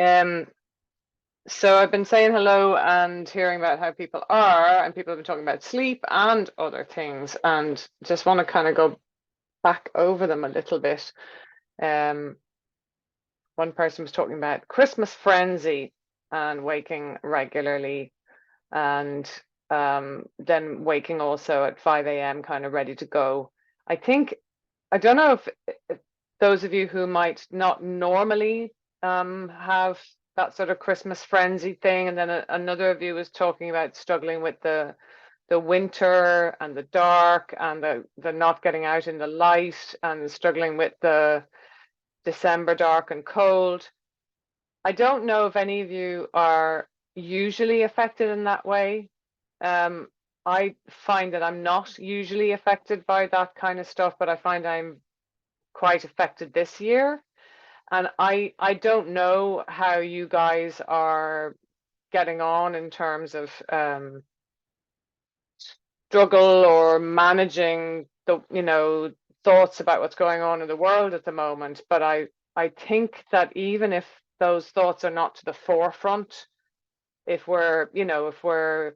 Um, so I've been saying hello and hearing about how people are, and people have been talking about sleep and other things, and just want to kind of go back over them a little bit. Um, One person was talking about Christmas frenzy and waking regularly, and then waking also at 5 a.m., kind of ready to go. I think, I don't know if those of you who might not normally have that sort of Christmas frenzy thing, and then another of you was talking about struggling with the winter and the dark and the not getting out in the light and struggling with the December dark and cold. I don't know if any of you are usually affected in that way. Um, I find that I'm not usually affected by that kind of stuff, but I find I'm quite affected this year. And I don't know how you guys are getting on in terms of struggle or managing the thoughts about what's going on in the world at the moment. But I think that even if those thoughts are not to the forefront, if we're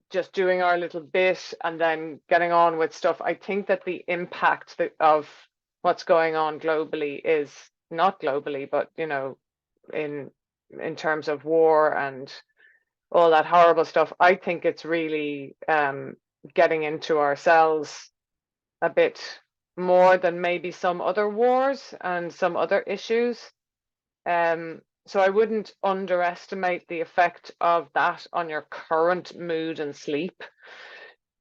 just doing our little bit and then getting on with stuff, I think that the impact of what's going on globally is not globally, but in in terms of war and all that horrible stuff. I think it's really getting into ourselves a bit more than maybe some other wars and some other issues. So I wouldn't underestimate the effect of that on your current mood and sleep.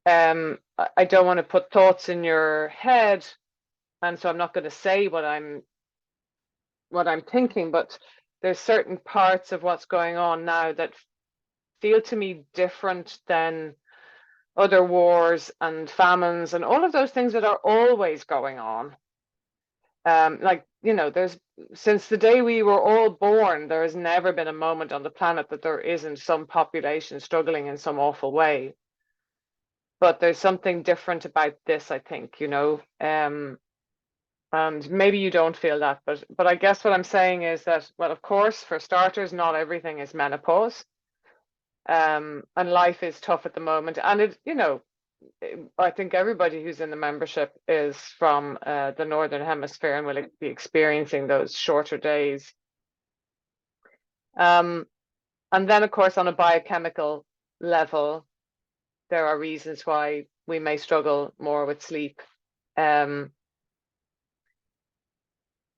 I don't want to put thoughts in your head, and so I'm not going to say what I'm thinking, but there's certain parts of what's going on now that feel to me different than other wars and famines and all of those things that are always going on. Like, there's since the day we were all born, there has never been a moment on the planet that there isn't some population struggling in some awful way. But there's something different about this, I think, and maybe you don't feel that, but I guess what I'm saying is that, well, of course, for starters, not everything is menopause. And life is tough at the moment. And I think everybody who's in the membership is from the Northern Hemisphere and will be experiencing those shorter days. Um, and then, of course, on a biochemical level, there are reasons why we may struggle more with sleep. Um,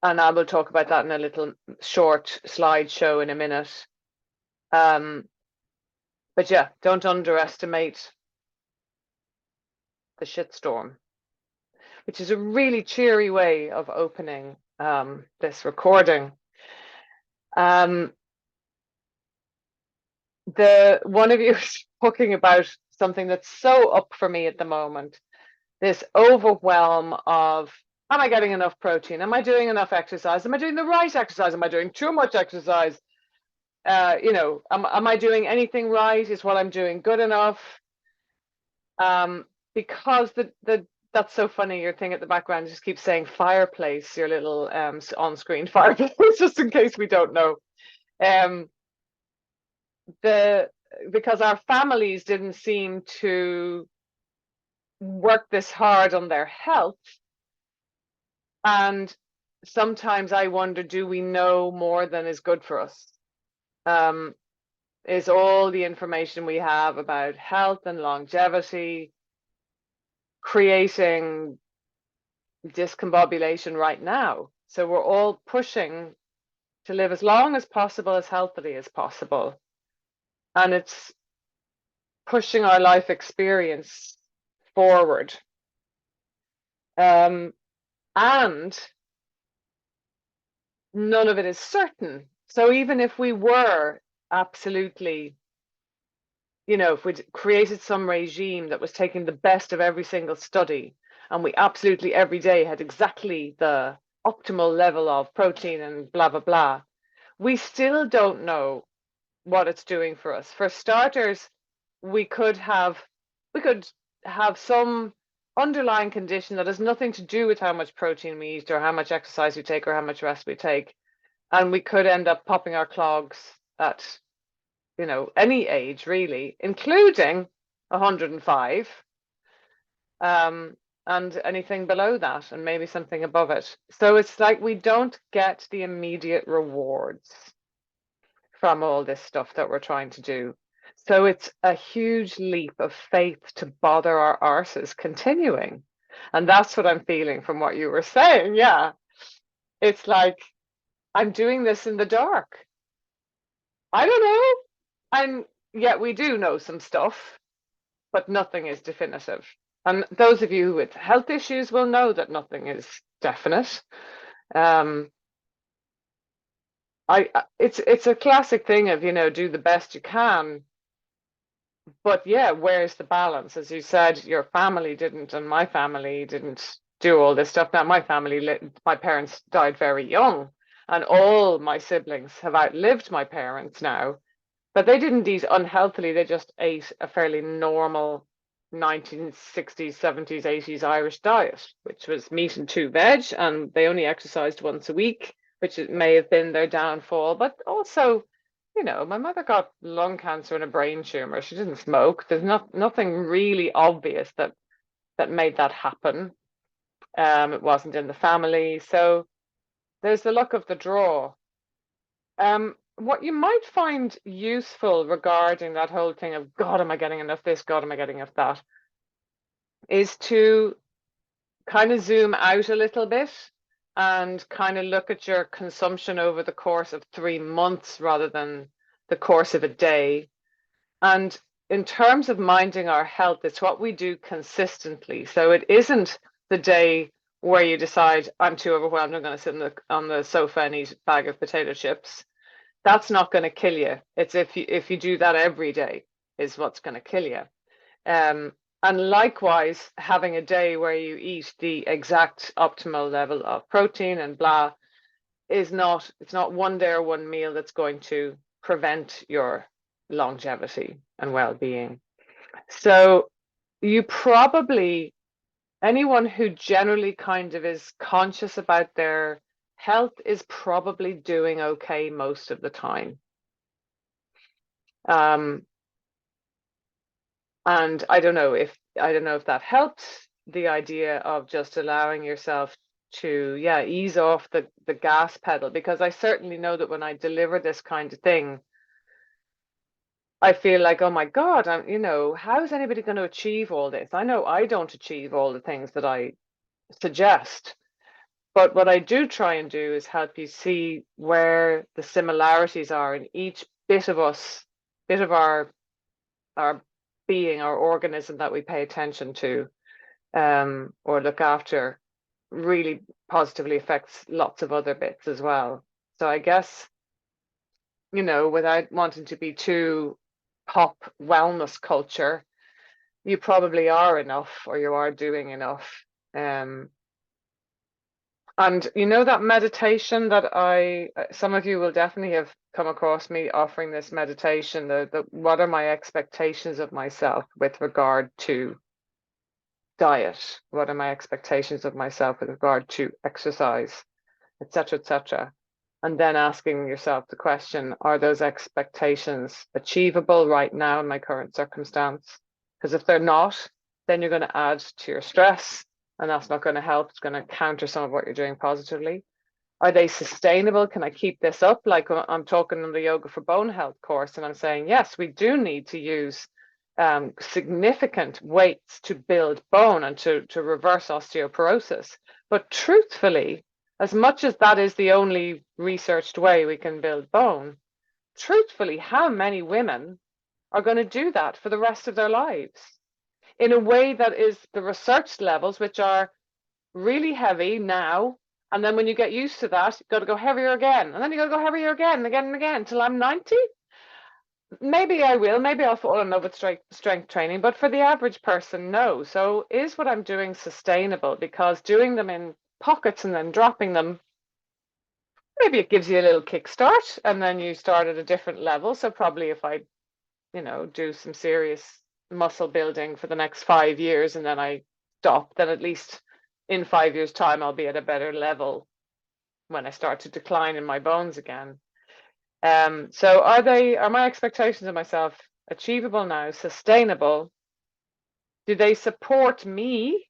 and I will talk about that in a little short slideshow in a minute. But yeah, don't underestimate the shitstorm, which is a really cheery way of opening this recording. Um, the one of you is talking about something that's so up for me at the moment. This overwhelm of, am I getting enough protein? Am I doing enough exercise? Am I doing the right exercise? Am I doing too much exercise? Am I doing anything right? Is what I'm doing good enough? Because the that's so funny. Your thing at the background just keeps saying fireplace, your little on-screen fireplace, just in case we don't know. Um, the Because our families didn't seem to work this hard on their health, and sometimes I wonder, do we know more than is good for us? Um, is all the information we have about health and longevity creating discombobulation right now? So we're all pushing to live as long as possible, as healthily as possible. And it's pushing our life experience forward. Um, and none of it is certain. So even if we were absolutely, if we'd created some regime that was taking the best of every single study, and we absolutely every day had exactly the optimal level of protein and blah, blah, blah, we still don't know what it's doing for us. For starters, we could have we could have some underlying condition that has nothing to do with how much protein we eat or how much exercise we take or how much rest we take. And we could end up popping our clogs at, any age really, including 105, and anything below that, and maybe something above it. So it's like we don't get the immediate rewards from all this stuff that we're trying to do. So it's a huge leap of faith to bother our arses continuing. And that's what I'm feeling from what you were saying. Yeah. It's like I'm doing this in the dark. I don't know. And yet we do know some stuff, but nothing is definitive. And those of you with health issues will know that nothing is definite. Um, it's a classic thing of, do the best you can. But yeah, where's the balance? As you said, your family didn't, and my family didn't do all this stuff. Now, my parents died very young, and all my siblings have outlived my parents now. But they didn't eat unhealthily, they just ate a fairly normal 1960s, 70s, 80s Irish diet, which was meat and two veg, and they only exercised once a week, which may have been their downfall. But also, my mother got lung cancer and a brain tumor. She didn't smoke. There's nothing really obvious that made that happen. It wasn't in the family. So there's the luck of the draw. What you might find useful regarding that whole thing of God, am I getting enough this? God, am I getting enough that? Is to kind of zoom out a little bit and kind of look at your consumption over the course of 3 months rather than the course of a day. And in terms of minding our health, it's what we do consistently. So it isn't the day where you decide, I'm too overwhelmed, I'm going to sit on the sofa and eat a bag of potato chips. That's not going to kill you. It's if you do that every day is what's going to kill you. And likewise, having a day where you eat the exact optimal level of protein and blah it's not one day or one meal that's going to prevent your longevity and well-being. So you probably, anyone who generally kind of is conscious about their health is probably doing okay most of the time. And I don't know if that helps, the idea of just allowing yourself to ease off the gas pedal, because I certainly know that when I deliver this kind of thing, I feel like, oh my God, how is anybody going to achieve all this? I know I don't achieve all the things that I suggest, but what I do try and do is help you see where the similarities are in each bit of our being, our organism that we pay attention to, or look after, really positively affects lots of other bits as well. So I guess, without wanting to be too pop wellness culture, you probably are enough, or you are doing enough. And that meditation that some of you will definitely have come across me offering this meditation, the what are my expectations of myself with regard to diet? What are my expectations of myself with regard to exercise, etc., etc.? And then asking yourself the question, are those expectations achievable right now in my current circumstance? Because if they're not, then you're going to add to your stress, and that's not going to help. It's going to counter some of what you're doing positively. Are they sustainable? Can I keep this up? Like I'm talking in the Yoga for Bone Health course, and I'm saying, yes, we do need to use significant weights to build bone and to reverse osteoporosis. But truthfully, as much as that is the only researched way we can build bone, truthfully, how many women are going to do that for the rest of their lives in a way that is the research levels, which are really heavy now, and then when you get used to that, you've got to go heavier again, and then you got to go heavier again and again and again until I'm 90? Maybe I will. Maybe I'll fall in love with strength training, but for the average person, no. So is what I'm doing sustainable? Because doing them in pockets and then dropping them, maybe it gives you a little kickstart and then you start at a different level. So probably if I, do some serious muscle building for the next 5 years and then I stop, then at least in 5 years' time, I'll be at a better level. when I start to decline in my bones again. So are my expectations of myself achievable now, sustainable? Do they support me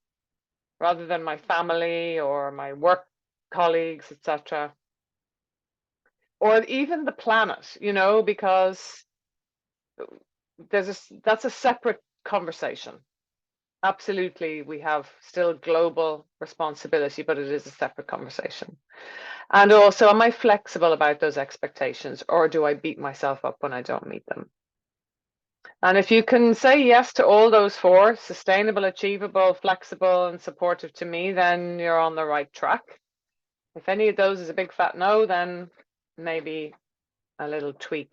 rather than my family or my work colleagues, etc., or even the planet? Because that's a separate conversation. Absolutely, we have still global responsibility, but it is a separate conversation. And also, am I flexible about those expectations, or do I beat myself up when I don't meet them? And if you can say yes to all those four, sustainable, achievable, flexible, and supportive to me, then you're on the right track. If any of those is a big fat no, then maybe a little tweak.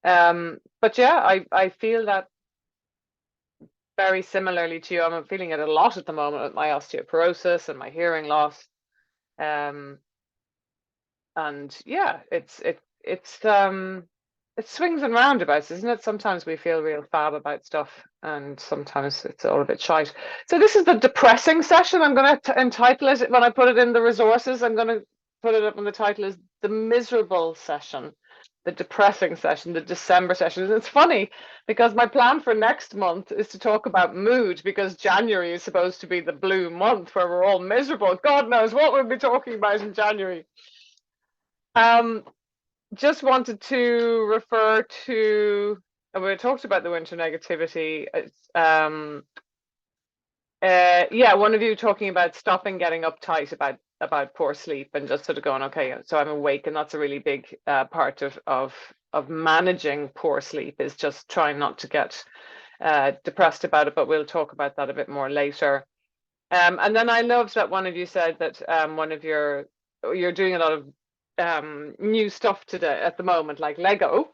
But yeah, I feel that very similarly to you. I'm feeling it a lot at the moment with my osteoporosis and my hearing loss. And yeah, it swings and roundabouts, isn't it? Sometimes we feel real fab about stuff, and sometimes it's all a bit shite. So this is the depressing session. I'm going to entitle it, when I put it in the resources, I'm going to put it up on the title is the miserable session, the depressing session, the December session. It's funny because my plan for next month is to talk about mood, because January is supposed to be the blue month where we're all miserable. God knows what we'll be talking about in January. Just wanted to refer to, we talked about the winter negativity. Yeah, one of you talking about stopping getting uptight about poor sleep and just sort of going, okay, so I'm awake, and that's a really big part of managing poor sleep, is just trying not to get depressed about it. But we'll talk about that a bit more later. And then I loved that one of you said that you're doing a lot of new stuff today at the moment, like Lego,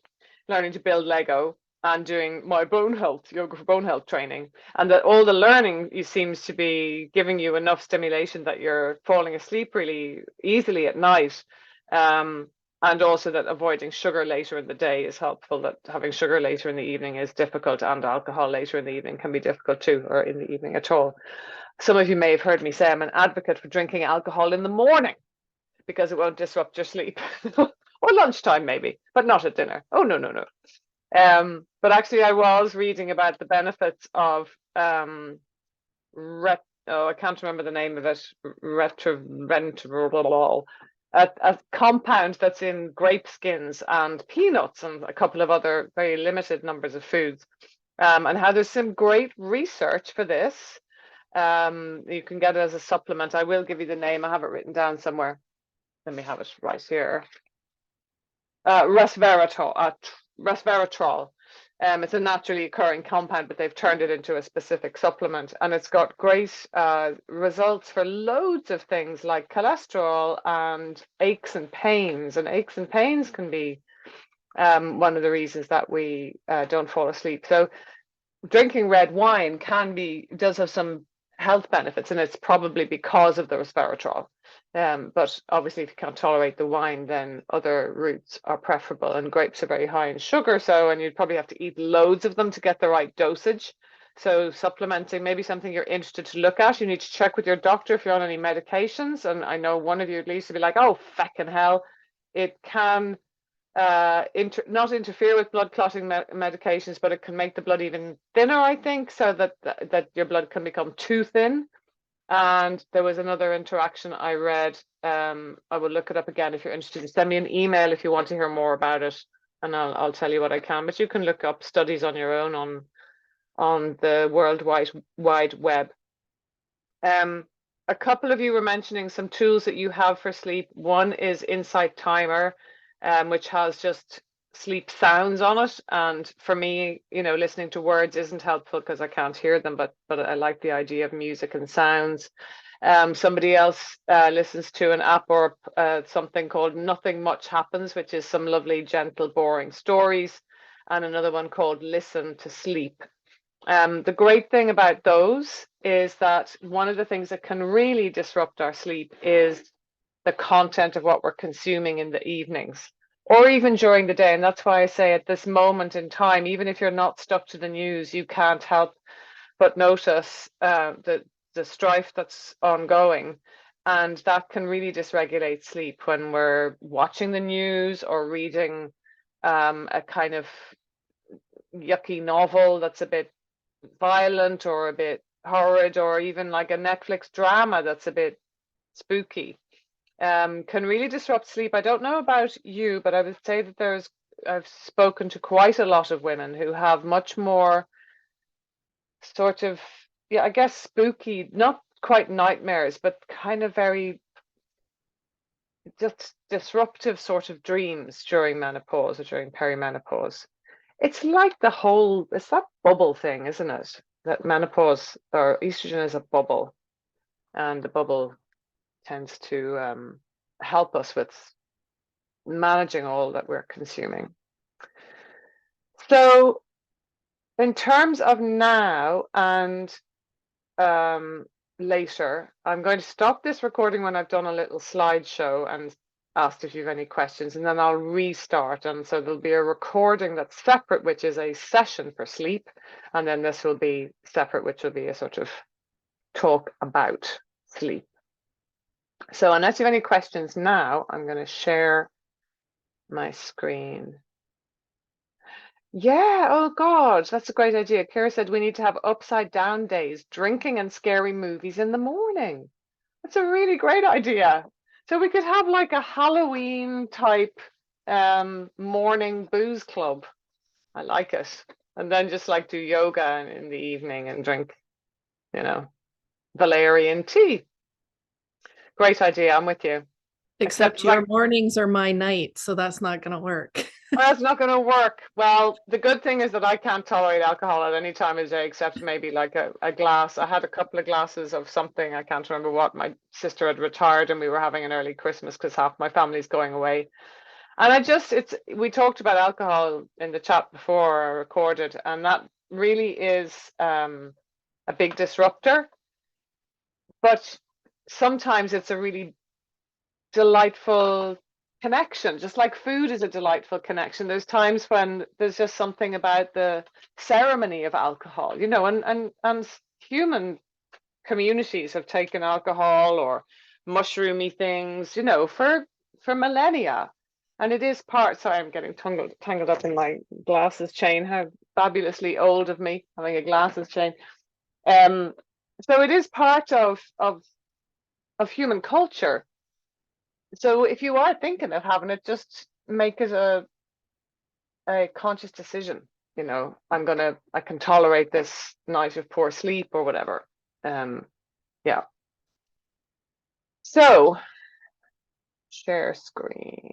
learning to build Lego, and doing my bone health, yoga for bone health training, and that all the learning seems to be giving you enough stimulation that you're falling asleep really easily at night. And also that avoiding sugar later in the day is helpful, that having sugar later in the evening is difficult, and alcohol later in the evening can be difficult too, or in the evening at all. Some of you may have heard me say I'm an advocate for drinking alcohol in the morning because it won't disrupt your sleep. Or lunchtime maybe, but not at dinner. Oh, no, no, no. But actually I was reading about the benefits of I can't remember the name of it, retroventrol, a compound that's in grape skins and peanuts and a couple of other very limited numbers of foods, and how there's some great research for this. You can get it as a supplement. I will give you the name. I have it written down somewhere. Let me have it right here. Resveratrol. Resveratrol. It's a naturally occurring compound, but they've turned it into a specific supplement, and it's got great results for loads of things like cholesterol and aches and pains. And aches and pains can be one of the reasons that we don't fall asleep. So drinking red wine does have some health benefits, and it's probably because of the resveratrol. But obviously, if you can't tolerate the wine, then other routes are preferable. And grapes are very high in sugar, and you'd probably have to eat loads of them to get the right dosage. So supplementing, maybe something you're interested to look at. You need to check with your doctor if you're on any medications. And I know one of you at least will be like, "Oh, feckin' hell, it can not interfere with blood clotting medications, but it can make the blood even thinner, I think, so that your blood can become too thin." And there was another interaction I read. I will look it up again if you're interested. Send me an email if you want to hear more about it, and I'll tell you what I can. But you can look up studies on your own on the World Wide Web. A couple of you were mentioning some tools that you have for sleep. One is Insight Timer, which has just sleep sounds on it. And for me, listening to words isn't helpful because I can't hear them, but I like the idea of music and sounds. Somebody else listens to an app or something called Nothing Much Happens, which is some lovely, gentle, boring stories. And another one called Listen to Sleep. The great thing about those is that one of the things that can really disrupt our sleep is the content of what we're consuming in the evenings or even during the day. And that's why I say at this moment in time, even if you're not stuck to the news, you can't help but notice the strife that's ongoing. And that can really dysregulate sleep when we're watching the news or reading a kind of yucky novel that's a bit violent or a bit horrid, or even like a Netflix drama that's a bit spooky. Can really disrupt sleep. I don't know about you, but I would say that I've spoken to quite a lot of women who have much more sort of, yeah, I guess spooky, not quite nightmares, but kind of very just disruptive sort of dreams during menopause or during perimenopause. It's like it's that bubble thing, isn't it? That menopause or estrogen is a bubble, and the bubble tends to help us with managing all that we're consuming. So, in terms of now and later, I'm going to stop this recording when I've done a little slideshow and asked if you have any questions, and then I'll restart. And so there'll be a recording that's separate, which is a session for sleep, and then this will be separate, which will be a sort of talk about sleep. So unless you have any questions now, I'm going to share my screen. Yeah, oh God, that's a great idea. Kira said we need to have upside down days, drinking and scary movies in the morning. That's a really great idea. So we could have like a Halloween type morning booze club. I like it. And then just like do yoga in the evening and drink, you know, Valerian tea. Great idea. I'm with you. Except your mornings are my night, so that's not going to work. Well, that's not going to work. Well, the good thing is that I can't tolerate alcohol at any time of day except maybe like a glass. I had a couple of glasses of something. I can't remember what. My sister had retired and we were having an early Christmas because half my family's going away. And we talked about alcohol in the chat before I recorded, and that really is a big disruptor. But sometimes it's a really delightful connection, just like food is a delightful connection. There's times when there's just something about the ceremony of alcohol, and human communities have taken alcohol or mushroomy things, for millennia. And it is part, sorry, I'm getting tangled up in my glasses chain. How fabulously old of me having a glasses chain. So it is part of human culture. So if you are thinking of having it, just make it a conscious decision. I can tolerate this night of poor sleep or whatever. Yeah. So share screen.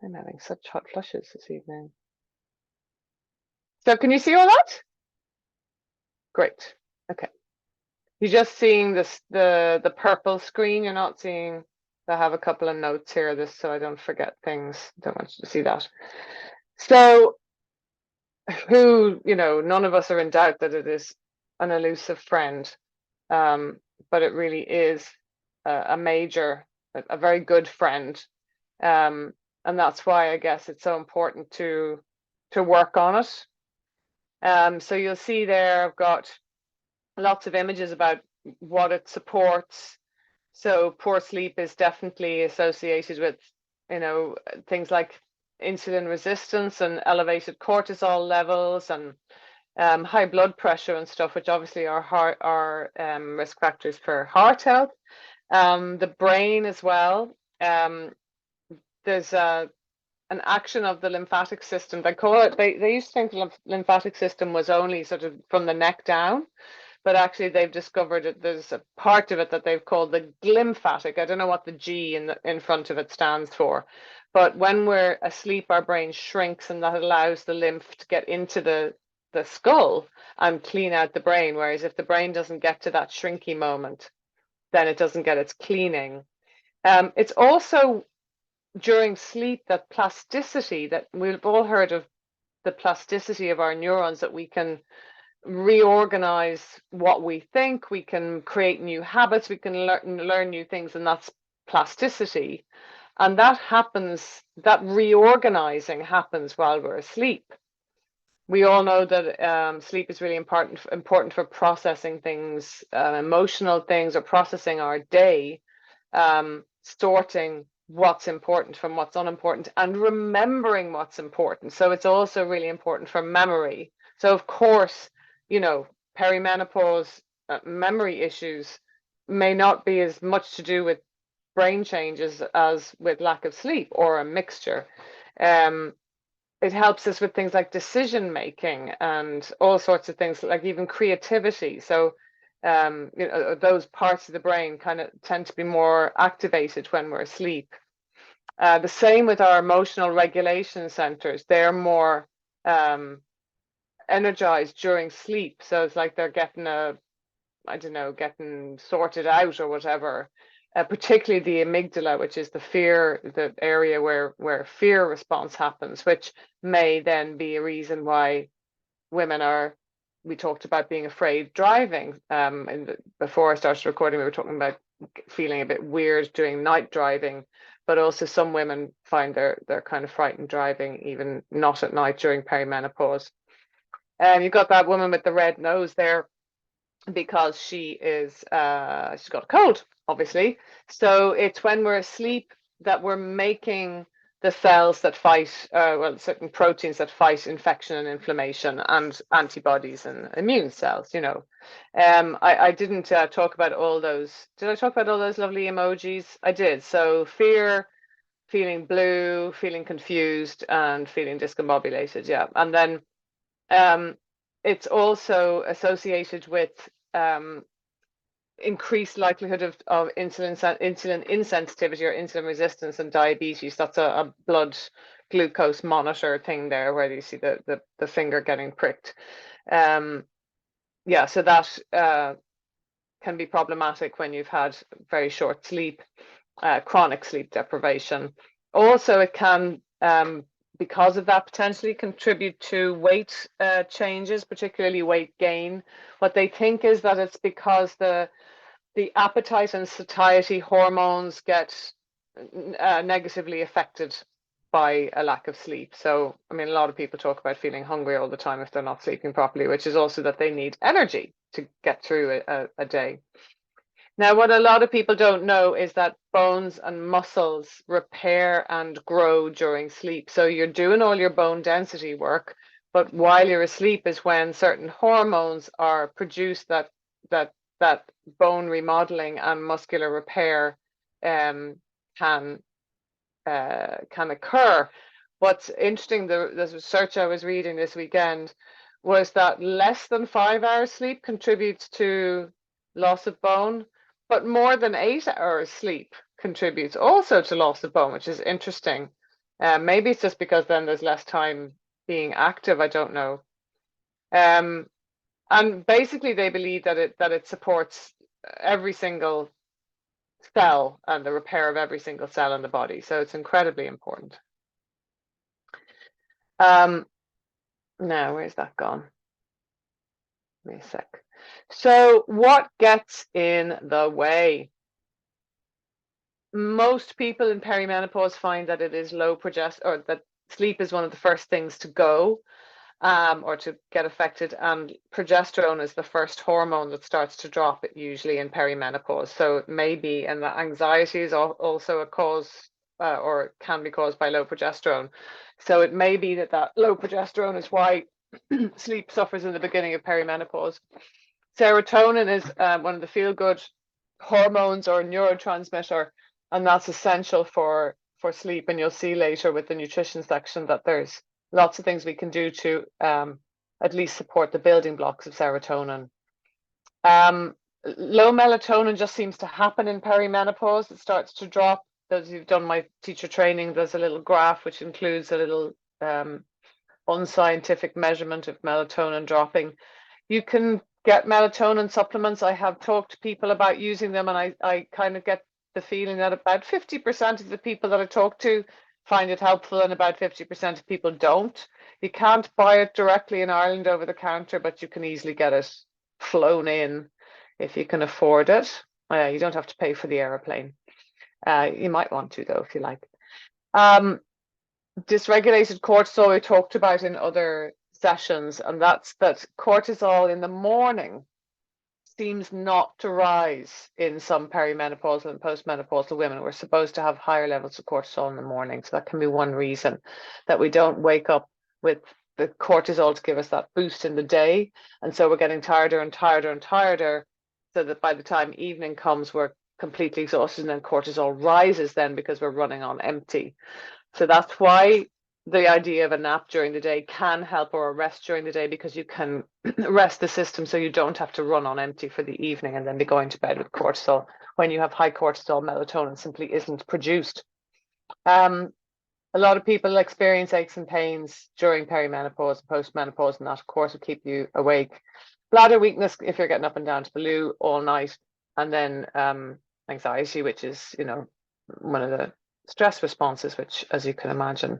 I'm having such hot flushes this evening. So can you see all that? Great. Okay. You're just seeing the purple screen. You're not seeing. I have a couple of notes here, this so I don't forget things. Don't want you to see that. So, none of us are in doubt that it is an elusive friend, but it really is a very good friend, and that's why I guess it's so important to work on it. So you'll see there I've got lots of images about what it supports. So poor sleep is definitely associated with, things like insulin resistance and elevated cortisol levels and high blood pressure and stuff, which obviously are risk factors for heart health. The brain as well. There's an action of the lymphatic system. They call it. They used to think the lymphatic system was only sort of from the neck down, but actually they've discovered that there's a part of it that they've called the glymphatic. I don't know what the G in front of it stands for, but when we're asleep, our brain shrinks, and that allows the lymph to get into the skull and clean out the brain. Whereas if the brain doesn't get to that shrinky moment, then it doesn't get its cleaning. It's also during sleep that plasticity, that we've all heard of the plasticity of our neurons, that we can reorganize what we think, we can create new habits, we can learn new things, and that's plasticity. And that reorganizing happens while we're asleep. We all know that sleep is really important for processing things, emotional things, or processing our day, sorting what's important from what's unimportant, and remembering what's important. So it's also really important for memory. So of course, you know, perimenopause memory issues may not be as much to do with brain changes as with lack of sleep or a mixture. Um, it helps us with things like decision making and all sorts of things, like even creativity. So, you know, those parts of the brain kind of tend to be more activated when we're asleep. The same with our emotional regulation centers. They're more energized during sleep. So it's like they're getting I don't know, getting sorted out or whatever. Particularly the amygdala, which is the area where fear response happens, which may then be a reason why women are. We talked about being afraid driving. And before I started recording, we were talking about feeling a bit weird doing night driving, but also some women find they're kind of frightened driving, even not at night during perimenopause. And you've got that woman with the red nose there because she's got a cold, obviously. So it's when we're asleep that we're making the cells that fight, well, certain proteins that fight infection and inflammation, and antibodies and immune cells, you know. I didn't talk about all those. Did I talk about all those lovely emojis? I did. So fear, feeling blue, feeling confused, and feeling discombobulated. Yeah. And then it's also associated with um, increased likelihood of insulin insensitivity or insulin resistance and diabetes. That's a blood glucose monitor thing there where you see the finger getting pricked. Yeah, so that can be problematic when you've had very short sleep, chronic sleep deprivation. Also, it can because of that potentially contribute to weight changes, particularly weight gain. What they think is that it's because the appetite and satiety hormones get negatively affected by a lack of sleep. So, I mean, a lot of people talk about feeling hungry all the time if they're not sleeping properly, which is also that they need energy to get through a day. Now, what a lot of people don't know is that bones and muscles repair and grow during sleep. So you're doing all your bone density work, but while you're asleep is when certain hormones are produced that bone remodeling and muscular repair can occur. What's interesting, the research I was reading this weekend was that less than 5 hours sleep contributes to loss of bone, but more than 8 hours sleep contributes also to loss of bone, which is interesting. Maybe it's just because then there's less time being active. I don't know. And basically, they believe that it supports every single cell and the repair of every single cell in the body. So it's incredibly important. Now, where's that gone? Give me a sec. So what gets in the way? Most people in perimenopause find that it is low progesterone, or that sleep is one of the first things to go, or to get affected, and progesterone is the first hormone that starts to drop usually in perimenopause. So it may be, and the anxiety is also a cause, or can be caused by low progesterone. So it may be that low progesterone is why sleep suffers in the beginning of perimenopause. Serotonin is one of the feel-good hormones or neurotransmitter, and that's essential for sleep. And you'll see later with the nutrition section that there's lots of things we can do to at least support the building blocks of serotonin. Low melatonin just seems to happen in perimenopause. It starts to drop. Those who've done my teacher training, there's a little graph which includes a little unscientific measurement of melatonin dropping. You can get melatonin supplements. I have talked to people about using them, and I kind of get the feeling that about 50% of the people that I talk to find it helpful, and about 50% of people don't. You can't buy it directly in Ireland over the counter, but you can easily get it flown in if you can afford it. You don't have to pay for the aeroplane. You might want to, though, if you like. Dysregulated cortisol we talked about in other sessions, and that's that cortisol in the morning seems not to rise in some perimenopausal and postmenopausal women. We're supposed to have higher levels of cortisol in the morning. So that can be one reason that we don't wake up with the cortisol to give us that boost in the day. And so we're getting tireder and tireder and tireder, so that by the time evening comes, we're completely exhausted, and then cortisol rises then because we're running on empty. So that's why the idea of a nap during the day can help, or a rest during the day, because you can rest the system so you don't have to run on empty for the evening and then be going to bed with cortisol. When you have high cortisol, melatonin simply isn't produced. A lot of people experience aches and pains during perimenopause, postmenopause, and that of course will keep you awake. Bladder weakness if you're getting up and down to the loo all night, and then anxiety, which is, you know, one of the stress responses, which, as you can imagine,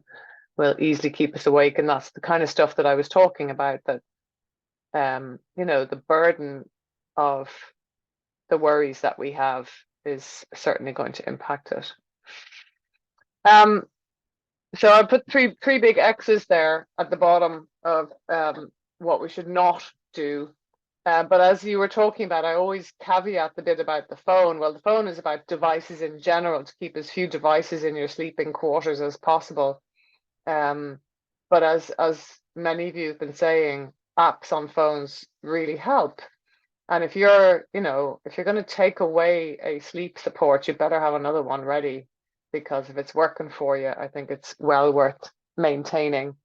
will easily keep us awake. And that's the kind of stuff that I was talking about, that you know, the burden of the worries that we have is certainly going to impact it. So I put three big X's there at the bottom of what we should not do. But as you were talking about, I always caveat the bit about the phone. Well, the phone is about devices in general, to keep as few devices in your sleeping quarters as possible. But as many of you have been saying, apps on phones really help. And if you're, you know, if you're going to take away a sleep support, you better have another one ready, because if it's working for you, I think it's well worth maintaining.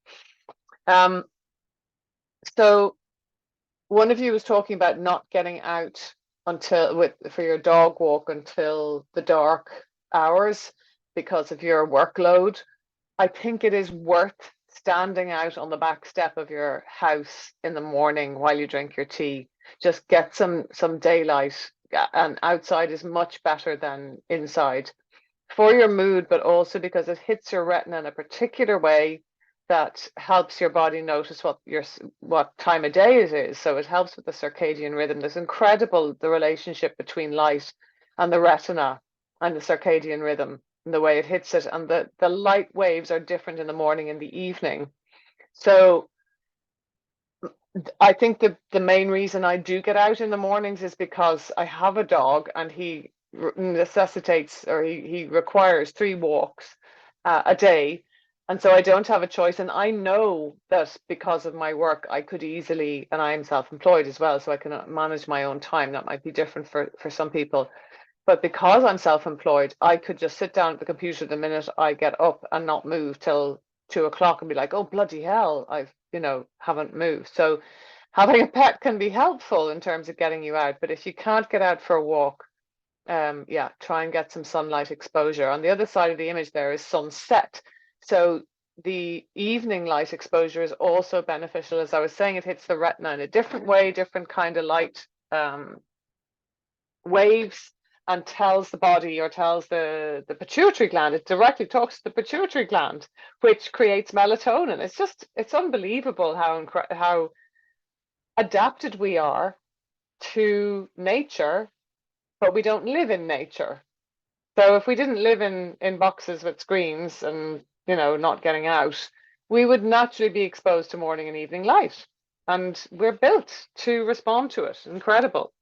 So one of you was talking about not getting out for your dog walk until the dark hours because of your workload. I think it is worth standing out on the back step of your house in the morning while you drink your tea. Just get some daylight, and outside is much better than inside, for your mood, but also because it hits your retina in a particular way that helps your body notice what time of day it is. So it helps with the circadian rhythm. There's incredible the relationship between light and the retina and the circadian rhythm, and the way it hits it, and the light waves are different in the morning and the evening. So I think the main reason I do get out in the mornings is because I have a dog, and he necessitates, or he requires 3 walks a day, and so I don't have a choice. And I know that because of my work, I could easily, and I am self-employed as well, so I can manage my own time. That might be different for some people, but because I'm self-employed, I could just sit down at the computer the minute I get up and not move till 2 o'clock and be like, oh bloody hell, I've, you know, haven't moved. So having a pet can be helpful in terms of getting you out, but if you can't get out for a walk, yeah, try and get some sunlight exposure. On the other side of the image there is sunset. So the evening light exposure is also beneficial. As I was saying, it hits the retina in a different way, different kind of light waves, and tells the body, or tells the pituitary gland. It directly talks to the pituitary gland, which creates melatonin. It's unbelievable how adapted we are to nature, but we don't live in nature. So if we didn't live in boxes with screens and, you know, not getting out, we would naturally be exposed to morning and evening light, and we're built to respond to it. Incredible.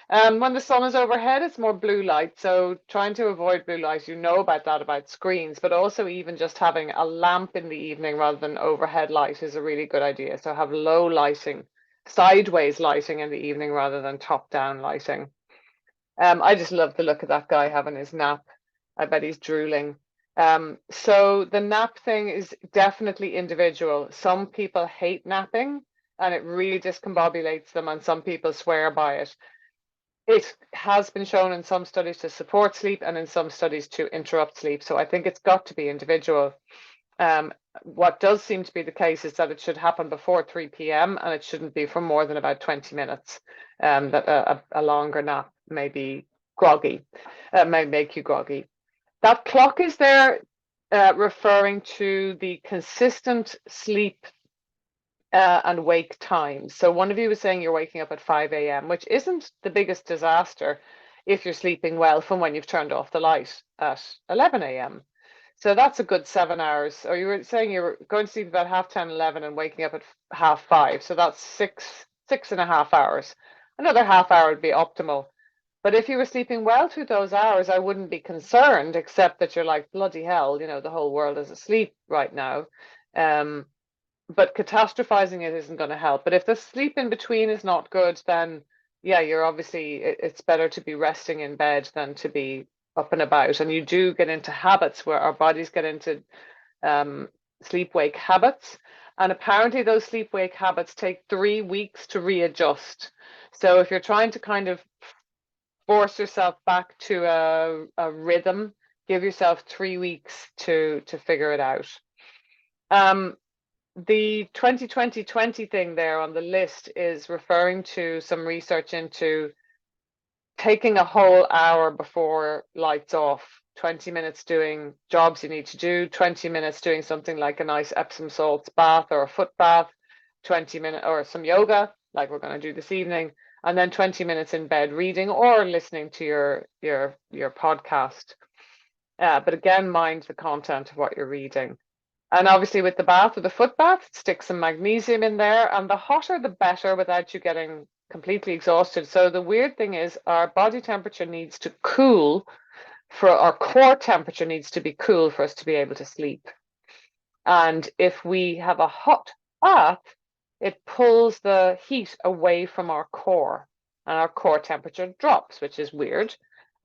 When the sun is overhead, it's more blue light, so trying to avoid blue light. You know about that, about screens, but also even just having a lamp in the evening rather than overhead light is a really good idea. So have low lighting, sideways lighting in the evening rather than top-down lighting. I just love the look of that guy having his nap. I bet he's drooling. So the nap thing is definitely individual. Some people hate napping and it really discombobulates them, and some people swear by it. It has been shown in some studies to support sleep and in some studies to interrupt sleep. So I think it's got to be individual. What does seem to be the case is that it should happen before 3 p.m. and it shouldn't be for more than about 20 minutes. That a longer nap may be groggy, may make you groggy. That clock is there referring to the consistent sleep and wake times. So one of you was saying you're waking up at 5 a.m., which isn't the biggest disaster if you're sleeping well from when you've turned off the light at 11 a.m. So that's a good 7 hours. Or you were saying you were going to sleep about 10:30, 11 and waking up at 5:30. So that's 6.5 hours. Another half hour would be optimal. But if you were sleeping well through those hours, I wouldn't be concerned, except that you're like, bloody hell, the whole world is asleep right now. Um, but catastrophizing it isn't going to help. But if the sleep in between is not good, then yeah, you're obviously, it's better to be resting in bed than to be up and about. And you do get into habits where our bodies get into sleep wake habits. And apparently, those sleep wake habits take 3 weeks to readjust. So if you're trying to kind of force yourself back to a rhythm, give yourself 3 weeks to figure it out. The 2020 thing there on the list is referring to some research into taking a whole hour before lights off, 20 minutes doing jobs you need to do, 20 minutes doing something like a nice Epsom salts bath or a foot bath, 20 minutes or some yoga like we're going to do this evening, and then 20 minutes in bed reading or listening to your podcast. But again, mind the content of what you're reading. And obviously with the bath or the foot bath, stick some magnesium in there, and the hotter the better without you getting completely exhausted. So the weird thing is our body temperature needs to cool for our core temperature needs to be cool for us to be able to sleep. And if we have a hot bath, it pulls the heat away from our core and our core temperature drops, which is weird.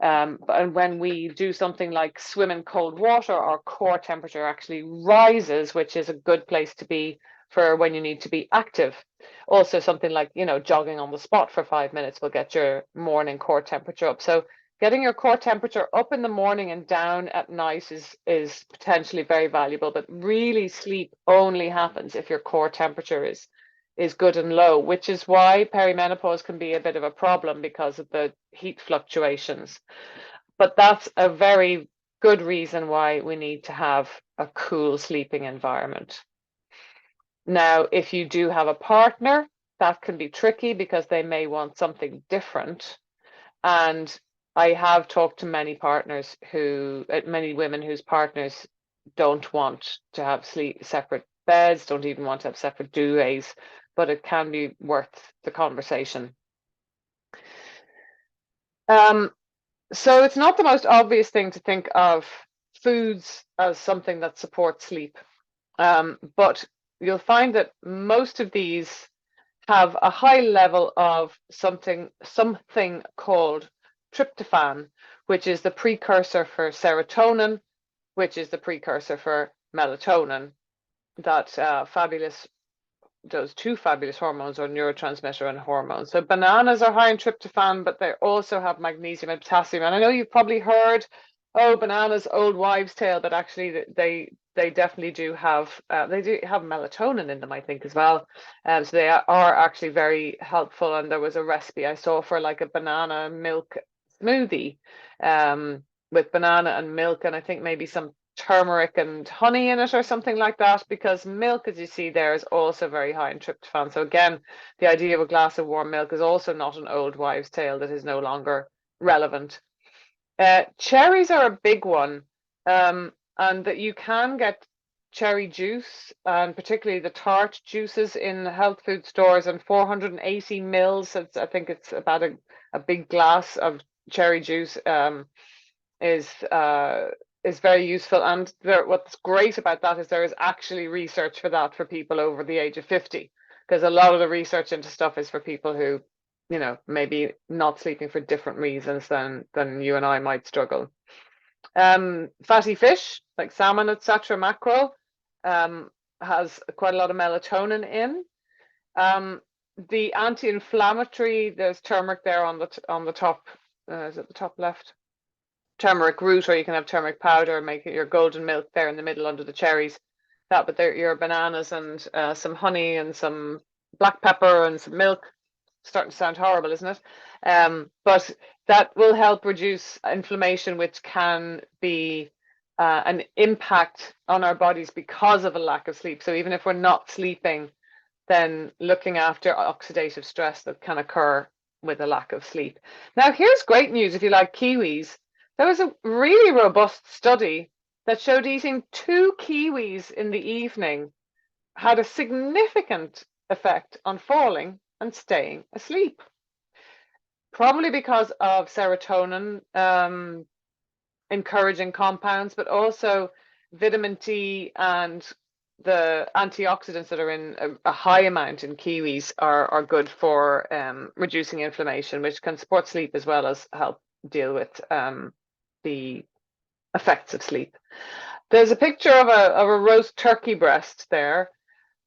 And when we do something like swim in cold water, our core temperature actually rises, which is a good place to be for when you need to be active. Also, something like, jogging on the spot for 5 minutes will get your morning core temperature up. So getting your core temperature up in the morning and down at night is potentially very valuable, but really sleep only happens if your core temperature is good and low, which is why perimenopause can be a bit of a problem because of the heat fluctuations. But that's a very good reason why we need to have a cool sleeping environment. Now, if you do have a partner, that can be tricky because they may want something different. And I have talked to many women whose partners don't want to have separate beds, don't even want to have separate duvets, but it can be worth the conversation. So it's not the most obvious thing to think of foods as something that supports sleep, but you'll find that most of these have a high level of something called tryptophan, which is the precursor for serotonin, which is the precursor for melatonin. Those two fabulous hormones are neurotransmitter and hormones. So bananas are high in tryptophan, but they also have magnesium and potassium. And I know you've probably heard, oh, bananas, old wives' tale, but actually they definitely do have melatonin in them, I think, as well. So they are actually very helpful. And there was a recipe I saw for like a banana milk smoothie with banana and milk, and I think maybe some turmeric and honey in it or something like that, because milk, as you see there, is also very high in tryptophan. So again, the idea of a glass of warm milk is also not an old wives' tale that is no longer relevant. Cherries are a big one, and that you can get cherry juice, and particularly the tart juices in health food stores, and 480 mils. I think it's about a big glass of cherry juice is very useful. And what's great about that is there is actually research for that for people over the age of 50, because a lot of the research into stuff is for people who, maybe not sleeping for different reasons than you and I might struggle. Fatty fish like salmon, etc., mackerel, has quite a lot of melatonin in. The anti-inflammatory, there's turmeric there on the top. Is it the top left? Turmeric root, or you can have turmeric powder, make it your golden milk there in the middle under the cherries. That, but they're your bananas and some honey and some black pepper and some milk. Starting to sound horrible, isn't it? But that will help reduce inflammation, which can be an impact on our bodies because of a lack of sleep. So even if we're not sleeping, then looking after oxidative stress that can occur with a lack of sleep. Now, here's great news if you like kiwis. There was a really robust study that showed eating 2 kiwis in the evening had a significant effect on falling and staying asleep. Probably because of serotonin encouraging compounds, but also vitamin D and the antioxidants that are in a high amount in kiwis are good for reducing inflammation, which can support sleep as well as help deal with the effects of sleep. There's a picture of a roast turkey breast there.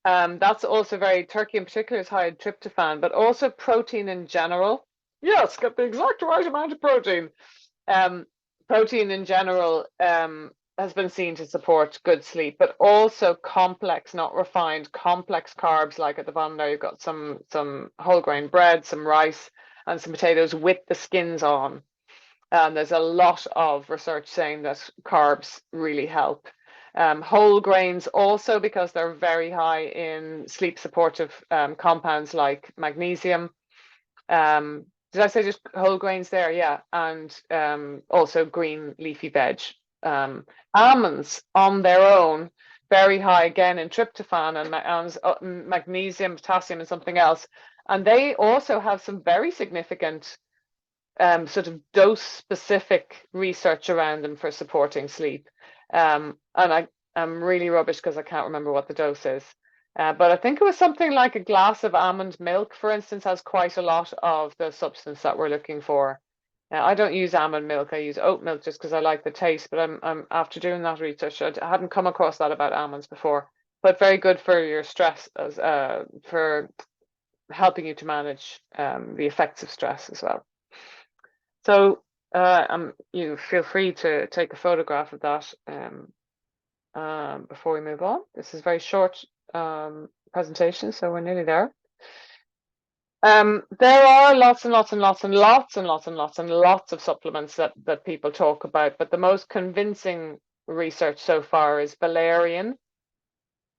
That's also turkey in particular is high in tryptophan, but also protein in general. Yes, get the exact right amount of protein. Protein in general has been seen to support good sleep, but also complex, not refined, complex carbs. Like at the bottom there, you've got some whole grain bread, some rice, and some potatoes with the skins on. There's a lot of research saying that carbs really help. Whole grains also, because they're very high in sleep supportive compounds like magnesium. Did I say just whole grains there? Yeah, and also green leafy veg. Almonds on their own, very high again in tryptophan and magnesium, potassium, and something else. And they also have some very significant sort of dose-specific research around them for supporting sleep. And I'm really rubbish because I can't remember what the dose is. But I think it was something like a glass of almond milk, for instance, has quite a lot of the substance that we're looking for. I don't use almond milk. I use oat milk just because I like the taste. But I'm after doing that research, I hadn't come across that about almonds before. But very good for your stress, as for helping you to manage the effects of stress as well. So you feel free to take a photograph of that before we move on. This is a very short presentation, so we're nearly there. There are lots and lots and lots and lots and lots and lots and lots of supplements that people talk about, but the most convincing research so far is valerian,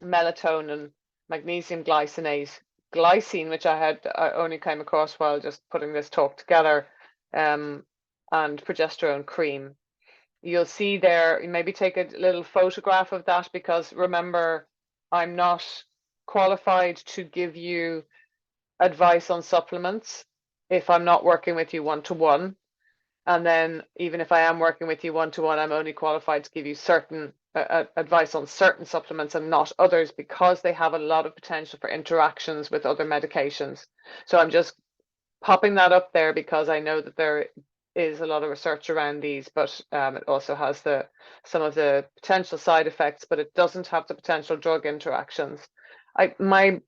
melatonin, magnesium glycinate, glycine, which I only came across while just putting this talk together, and progesterone cream. You'll see there, maybe take a little photograph of that, because remember, I'm not qualified to give you advice on supplements if I'm not working with you one-to-one. And then even if I am working with you one-to-one, I'm only qualified to give you certain advice on certain supplements and not others, because they have a lot of potential for interactions with other medications. So I'm just popping that up there because I know that there is a lot of research around these, but it also has some of the potential side effects, but it doesn't have the potential drug interactions. My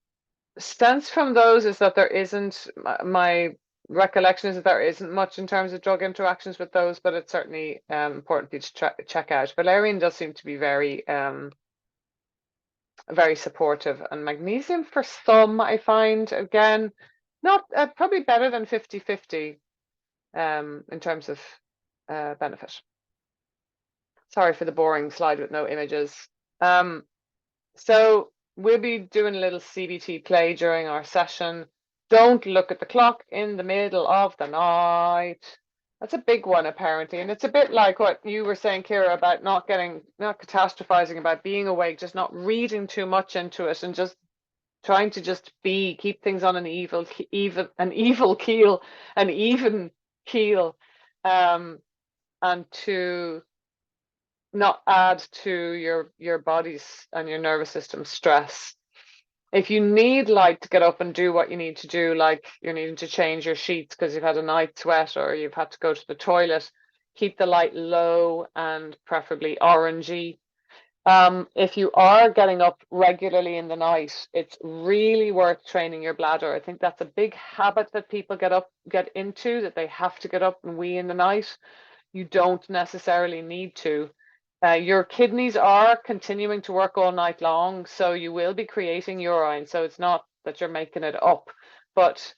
stance from those is that there isn't, my recollection is that there isn't much in terms of drug interactions with those, but it's certainly important for you to check out. Valerian does seem to be very very supportive, and magnesium for some, I find, again, not probably better than 50-50 in terms of benefit. Sorry for the boring slide with no images. So we'll be doing a little CBT play during our session. Don't look at the clock in the middle of the night. That's a big one, apparently. And it's a bit like what you were saying, Kira, about not catastrophizing, about being awake, just not reading too much into it, and just trying to just keep things on an even keel, and to not add to your body's and your nervous system stress. If you need light to get up and do what you need to do, like you're needing to change your sheets because you've had a night sweat or you've had to go to the toilet, keep the light low and preferably orangey. If you are getting up regularly in the night, it's really worth training your bladder. I think that's a big habit that people get into, that they have to get up and wee in the night. You don't necessarily need to. Your kidneys are continuing to work all night long, so you will be creating urine. So it's not that you're making it up, but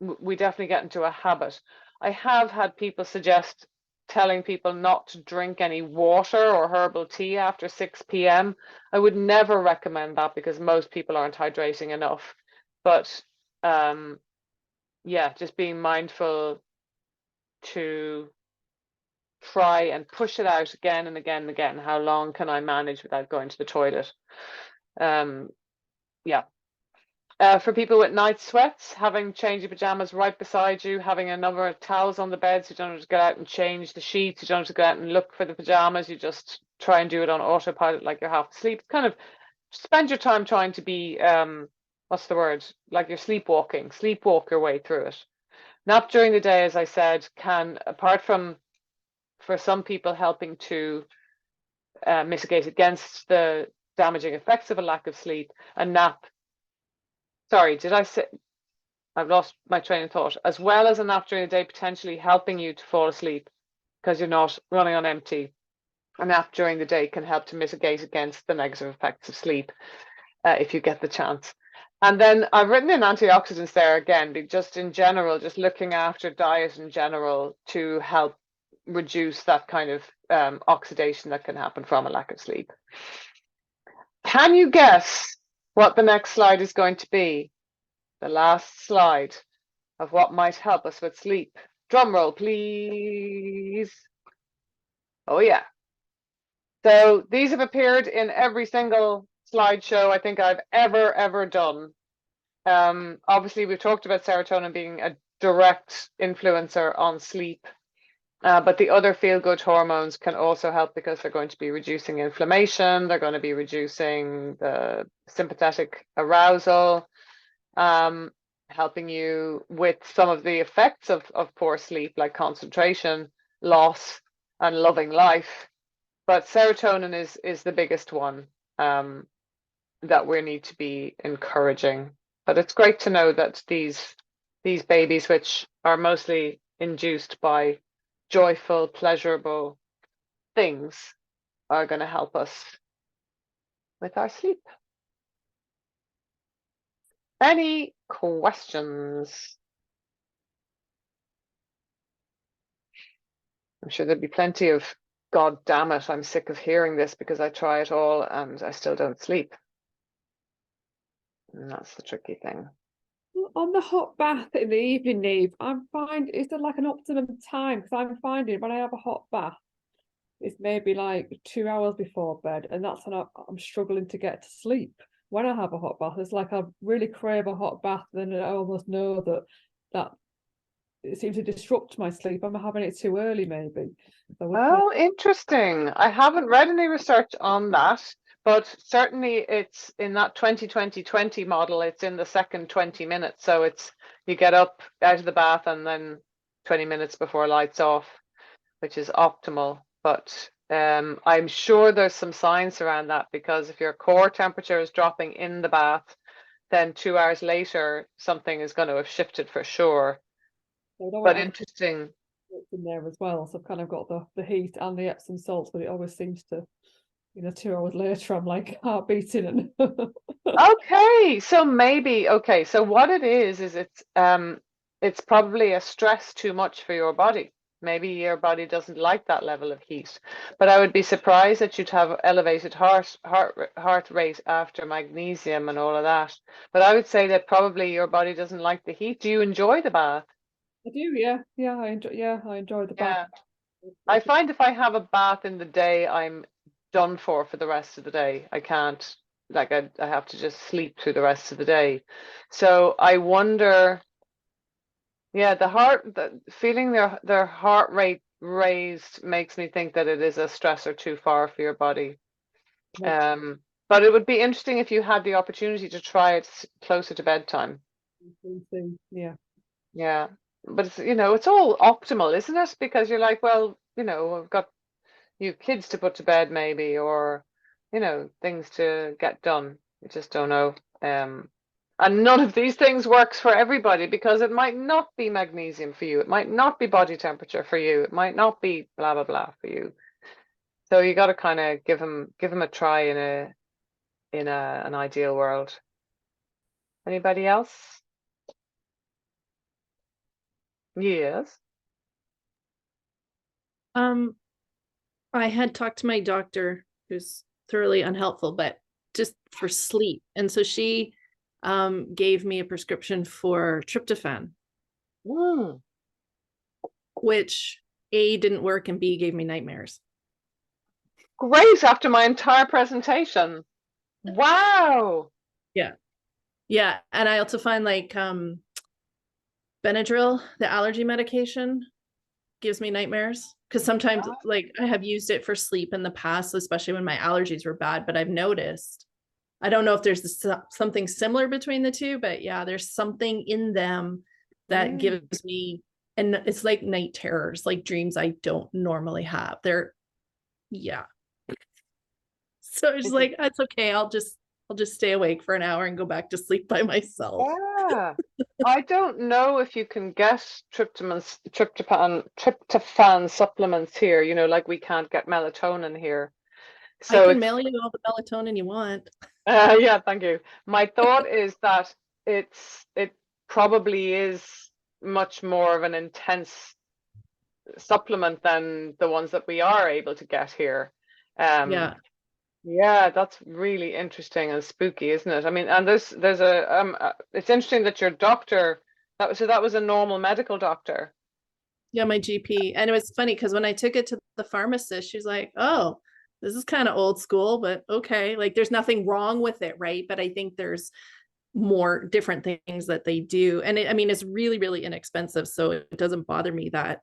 we definitely get into a habit. I have had people suggest telling people not to drink any water or herbal tea after 6 p.m. I would never recommend that because most people aren't hydrating enough. But yeah, just being mindful to try and push it out again and again and again. How long can I manage without going to the toilet? Yeah. For people with night sweats, having change your pajamas right beside you, having a number of towels on the bed so you don't have to get out and change the sheets, you don't have to go out and look for the pajamas, you just try and do it on autopilot like you're half asleep. Kind of spend your time trying to be, what's the word? Like you're sleepwalking, sleepwalk your way through it. Nap during the day, as I said, can, apart from for some people helping to mitigate against the damaging effects of a lack of sleep, a nap, sorry, did I say, I've lost my train of thought, as well as a nap during the day potentially helping you to fall asleep because you're not running on empty. A nap during the day can help to mitigate against the negative effects of sleep if you get the chance. And then I've written in antioxidants there again, just in general, just looking after diet in general to help reduce that kind of oxidation that can happen from a lack of sleep. Can you guess what the next slide is going to be? The last slide of what might help us with sleep. Drum roll, please. Oh yeah. So these have appeared in every single slideshow I think I've ever done. Obviously, we've talked about serotonin being a direct influencer on sleep, but the other feel-good hormones can also help because they're going to be reducing inflammation, they're going to be reducing the sympathetic arousal, helping you with some of the effects of poor sleep, like concentration loss and loving life. But serotonin is the biggest one that we need to be encouraging. But it's great to know that these babies, which are mostly induced by joyful, pleasurable things, are going to help us with our sleep. Any questions? I'm sure there'd be plenty of, God damn it, I'm sick of hearing this because I try it all and I still don't sleep. And that's the tricky thing. On the hot bath in the evening, Neve, is there like an optimum time? Because I'm finding when I have a hot bath, it's maybe like 2 hours before bed, and that's when I'm struggling to get to sleep. When I have a hot bath, it's like I really crave a hot bath, then I almost know that it seems to disrupt my sleep. I'm having it too early, maybe. Oh, interesting. I haven't read any research on that, but certainly it's in that 20-20-20 model, it's in the second 20 minutes. So it's you get up out of the bath and then 20 minutes before lights off, which is optimal. But I'm sure there's some science around that, because if your core temperature is dropping in the bath, then 2 hours later, something is going to have shifted for sure. But interesting. In there as well, so I've kind of got the heat and the Epsom salts, but it always seems to, 2 hours later I'm like heart beating and Okay, so maybe so what it is it's probably a stress too much for your body. Maybe your body doesn't like that level of heat, but I would be surprised that you'd have elevated heart rate after magnesium and all of that. But I would say that probably your body doesn't like the heat. Do you enjoy the bath? I do, I enjoy the bath. I find if I have a bath in the day, I'm done for the rest of the day. I can't, like, I have to just sleep through the rest of the day. So I wonder, feeling their heart rate raised makes me think that it is a stressor too far for your body. But it would be interesting if you had the opportunity to try it closer to bedtime. Yeah. But it's, it's all optimal, isn't it? Because you're like, well, I've got kids to put to bed maybe, or, things to get done. You just don't know. And none of these things works for everybody, because it might not be magnesium for you. It might not be body temperature for you. It might not be blah, blah, blah for you. So you got to kind of give them a try in an ideal world. Anybody else? Yes. I had talked to my doctor, who's thoroughly unhelpful, but just for sleep. And so she gave me a prescription for tryptophan, which A, didn't work, and B, gave me nightmares. Great, after my entire presentation. Wow. Yeah, and I also find like Benadryl, the allergy medication, gives me nightmares because sometimes like I have used it for sleep in the past, especially when my allergies were bad, but I've noticed, I don't know if there's something similar between the two, but yeah, there's something in them that gives me, and it's like night terrors, like dreams I don't normally have. Yeah. So it's like, that's okay. I'll just stay awake for an hour and go back to sleep by myself. Yeah. I don't know if you can get tryptophan supplements here, you know, like we can't get melatonin here. I So can mail you all the melatonin you want. yeah, thank you. My thought is that it probably is much more of an intense supplement than the ones that we are able to get here. Yeah. Yeah, that's really interesting and spooky, isn't it? I mean, and there's a it's interesting that your doctor, that was a normal medical doctor. Yeah, my GP. And it was funny because when I took it to the pharmacist, she's like, oh, this is kind of old school, but okay. Like there's nothing wrong with it, right? But I think there's more different things that they do. And I mean, it's really, really inexpensive. So it doesn't bother me that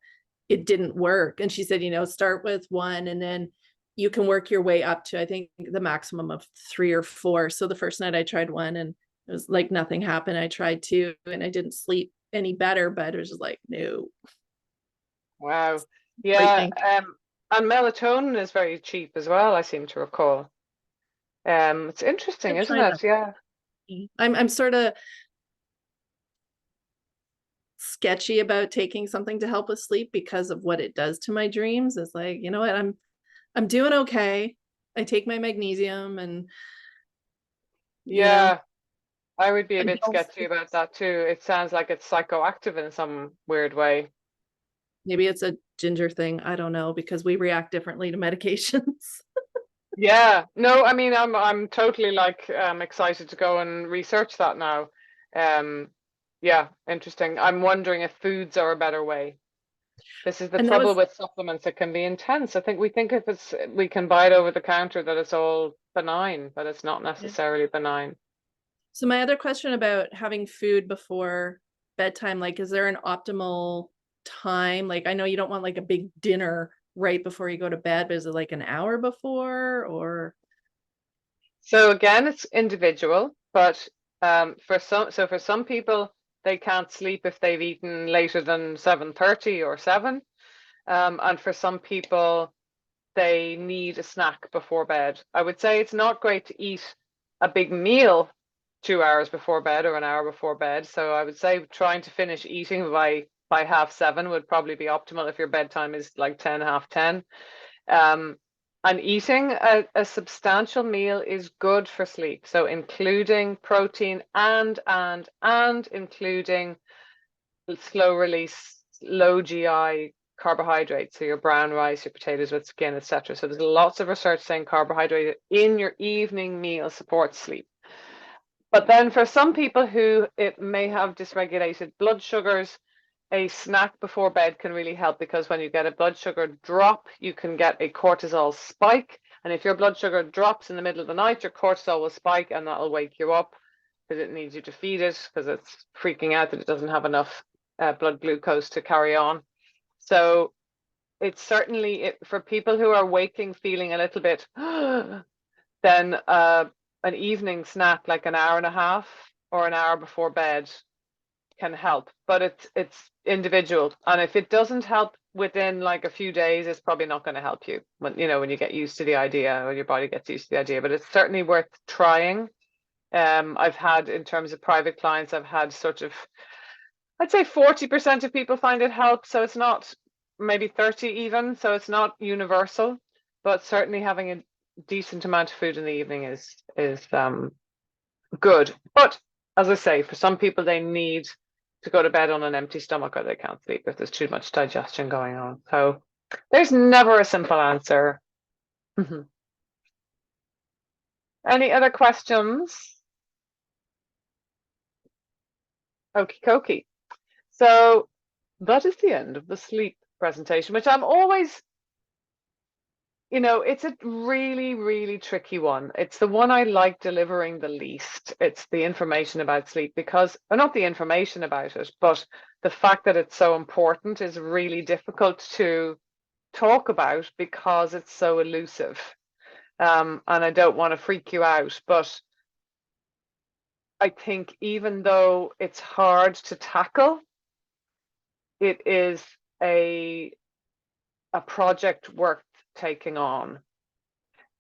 it didn't work. And she said, start with one and then you can work your way up to, I think, the maximum of 3 or 4. So the first night I tried one and it was like nothing happened. I tried 2 and I didn't sleep any better, but it was just like, no. Wow. Yeah. And melatonin is very cheap as well, I seem to recall. It's interesting, isn't it? Yeah. I'm sort of sketchy about taking something to help with sleep because of what it does to my dreams. It's like, you know what, I'm doing okay. I take my magnesium and yeah, I would be a bit sketchy about that too. It sounds like it's psychoactive in some weird way. Maybe it's a ginger thing. I don't know, because we react differently to medications. Yeah, no, I mean, I'm totally like excited to go and research that now. Yeah, interesting. I'm wondering if foods are a better way. This is the trouble with supplements. It can be intense. I think we think if we can buy it over the counter that it's all benign, but it's not necessarily benign. So my other question about having food before bedtime, like, is there an optimal time? Like, I know you don't want like a big dinner right before you go to bed, but is it like an hour before or? So again, it's individual, but for some people, they can't sleep if they've eaten later than 7:30 or 7. And for some people, they need a snack before bed. I would say it's not great to eat a big meal 2 hours before bed or an hour before bed. So I would say trying to finish eating by 7:30 would probably be optimal if your bedtime is like 10, 9:30. And eating a substantial meal is good for sleep. So including protein and including slow release, low GI carbohydrates, so your brown rice, your potatoes with skin, etc. So there's lots of research saying carbohydrate in your evening meal supports sleep. But then for some people who it may have dysregulated blood sugars, a snack before bed can really help, because when you get a blood sugar drop, you can get a cortisol spike. And if your blood sugar drops in the middle of the night, your cortisol will spike and that'll wake you up because it needs you to feed it, because it's freaking out that it doesn't have enough blood glucose to carry on. So it's certainly for people who are waking feeling a little bit, then an evening snack like an hour and a half or an hour before bed can help, but it's individual. And if it doesn't help within like a few days, it's probably not going to help you when you get used to the idea, or your body gets used to the idea. But it's certainly worth trying. I've had, in terms of private clients, I've had sort of, I'd say 40% of people find it helps. So it's not, maybe 30 even. So it's not universal, but certainly having a decent amount of food in the evening is good. But as I say, for some people, they need to go to bed on an empty stomach, or they can't sleep if there's too much digestion going on. So there's never a simple answer. Any other questions? Okie dokie. So that is the end of the sleep presentation, which I'm always, you know, it's a really, really tricky one. It's the one I like delivering the least. It's the information about sleep because, or not the information about it, but the fact that it's so important is really difficult to talk about because it's so elusive. And I don't want to freak you out, but I think even though it's hard to tackle, it is a project worth taking on.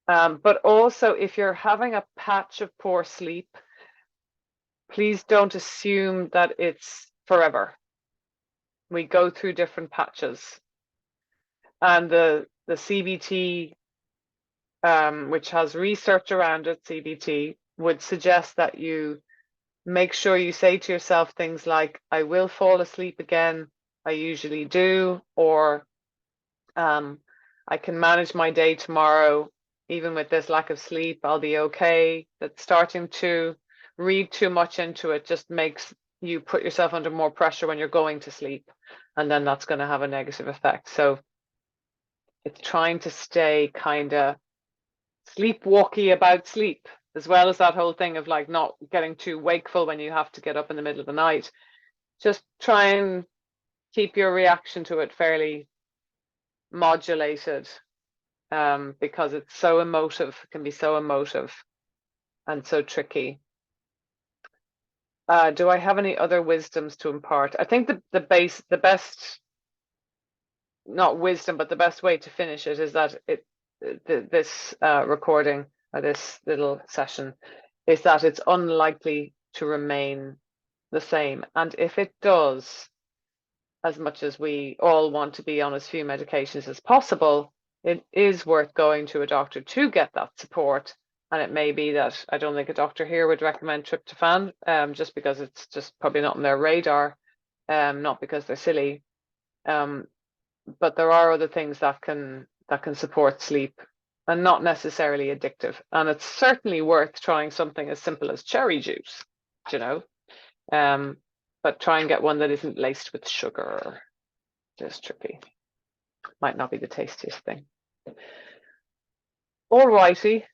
But also, if you're having a patch of poor sleep, please don't assume that it's forever. We go through different patches. And the CBT, which has research around it, CBT, would suggest that you make sure you say to yourself things like, I will fall asleep again, I usually do, or I can manage my day tomorrow, even with this lack of sleep, I'll be okay. That starting to read too much into it just makes you put yourself under more pressure when you're going to sleep, and then that's going to have a negative effect. So it's trying to stay kind of sleepwalky about sleep, as well as that whole thing of like not getting too wakeful when you have to get up in the middle of the night. Just try and keep your reaction to it fairly modulated, because it's so emotive, can be so emotive and so tricky. Do I have any other wisdoms to impart? I think the best, not wisdom, but the best way to finish it is that this recording, or this little session, is that it's unlikely to remain the same. And if it does, as much as we all want to be on as few medications as possible, it is worth going to a doctor to get that support. And it may be that I don't think a doctor here would recommend tryptophan, just because it's just probably not on their radar, not because they're silly. But there are other things that can support sleep and not necessarily addictive. And it's certainly worth trying something as simple as cherry juice, you know. But try and get one that isn't laced with sugar. Just tricky. Might not be the tastiest thing. All righty.